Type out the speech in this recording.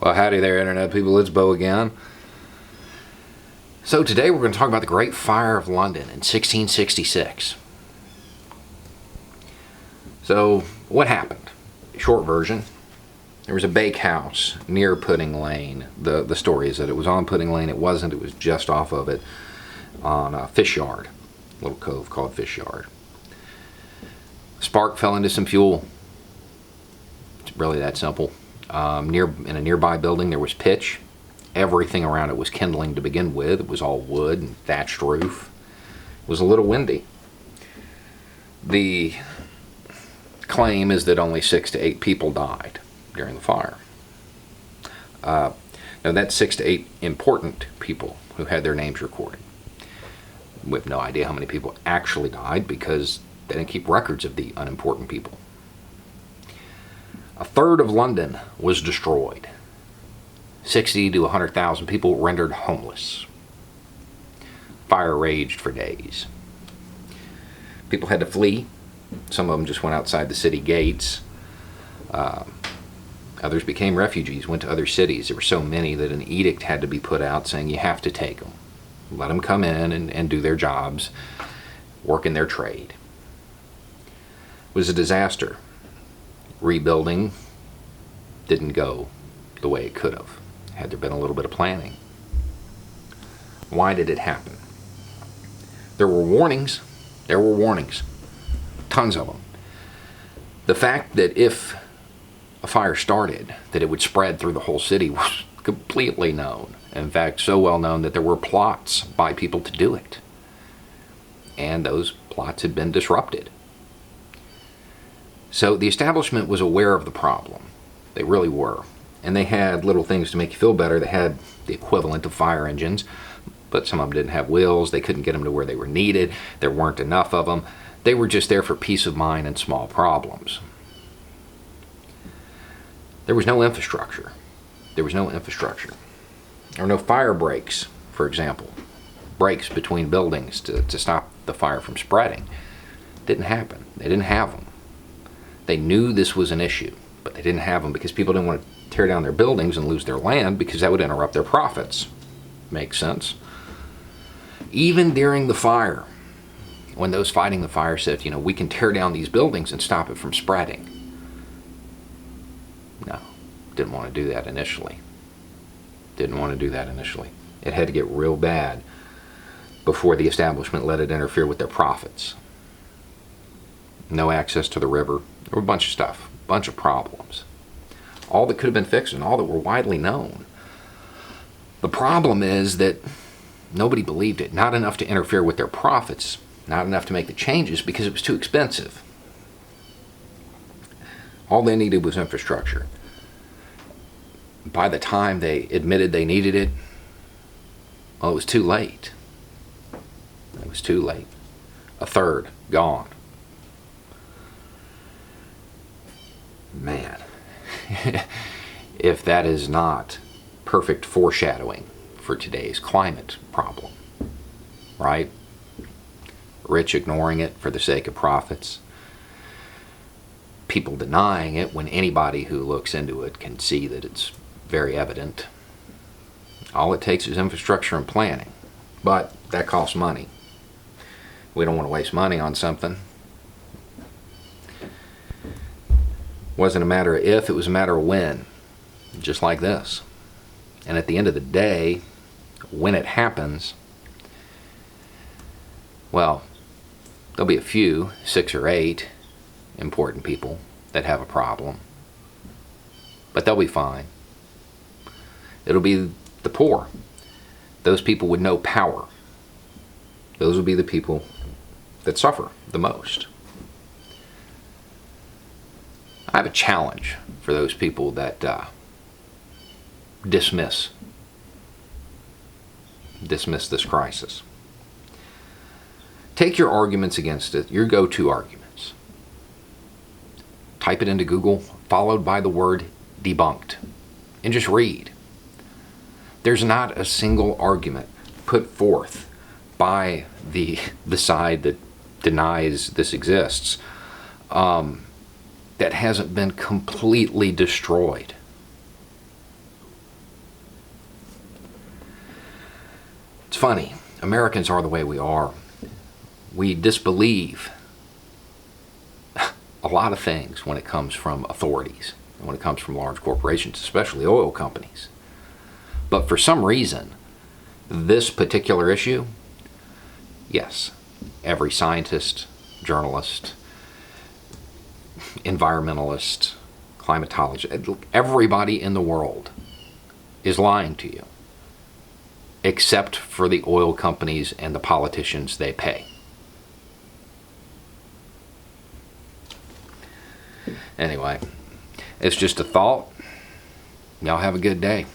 Well, howdy there, Internet people. It's Bo again. So today we're going to talk about the Great Fire of London in 1666. So, what happened? Short version, there was a bakehouse near Pudding Lane. The story is that it was on Pudding Lane. It wasn't. It was just off of it on Fish Yard, a little cove called Fish Yard. A spark fell into some fuel. It's really that simple. In a nearby building there was pitch. Everything around it was kindling to begin with. It was all wood and thatched roof. It was a little windy. The claim is that only 6 to 8 people died during the fire. Now that's 6 to 8 important people who had their names recorded. We have no idea how many people actually died because they didn't keep records of the unimportant people. A third of London was destroyed. 60 to 100,000 people rendered homeless. Fire raged for days. People had to flee. Some of them just went outside the city gates. Others became refugees, went to other cities. There were so many that an edict had to be put out saying you have to take them. Let them come in and do their jobs, work in their trade. It was a disaster. Rebuilding didn't go the way it could have, had there been a little bit of planning. Why did it happen? There were warnings. Tons of them. The fact that if a fire started, that it would spread through the whole city was completely known. In fact, so well known that there were plots by people to do it. And those plots had been disrupted. So the establishment was aware of the problem. They really were. And they had little things to make you feel better. They had the equivalent of fire engines, but some of them didn't have wheels. They couldn't get them to where they were needed. There weren't enough of them. They were just there for peace of mind and small problems. There was no infrastructure. There were no fire breaks, for example. Breaks between buildings to stop the fire from spreading. Didn't happen. They didn't have them. They knew this was an issue, but they didn't have them because people didn't want to tear down their buildings and lose their land because that would interrupt their profits. Makes sense. Even during the fire, when those fighting the fire said, we can tear down these buildings and stop it from spreading. No, didn't want to do that initially. It had to get real bad before the establishment let it interfere with their profits. No access to the river. There were a bunch of stuff, a bunch of problems. All that could have been fixed and all that were widely known. The problem is that nobody believed it. Not enough to interfere with their profits. Not enough to make the changes because it was too expensive. All they needed was infrastructure. By the time they admitted they needed it, well, it was too late. A third gone. Man, if that is not perfect foreshadowing for today's climate problem, right? Rich ignoring it for the sake of profits. People denying it when anybody who looks into it can see that it's very evident. All it takes is infrastructure and planning, but that costs money. We don't want to waste money on something. Wasn't a matter of if, it was a matter of when, just like this. And at the end of the day, when it happens, well, there'll be a few, 6 or 8 important people that have a problem, but they'll be fine. It'll be the poor, those people with no power. Those will be the people that suffer the most. I have a challenge for those people that dismiss this crisis. Take your arguments against it, your go-to arguments. Type it into Google, followed by the word debunked, and just read. There's not a single argument put forth by the side that denies this exists that hasn't been completely destroyed. funny. Americans are the way we are. We disbelieve a lot of things when it comes from authorities, and when it comes from large corporations, especially oil companies. But for some reason, this particular issue, yes, every scientist, journalist, environmentalist, climatologist, everybody in the world is lying to you, except for the oil companies and the politicians they pay. Anyway, it's just a thought. Y'all have a good day.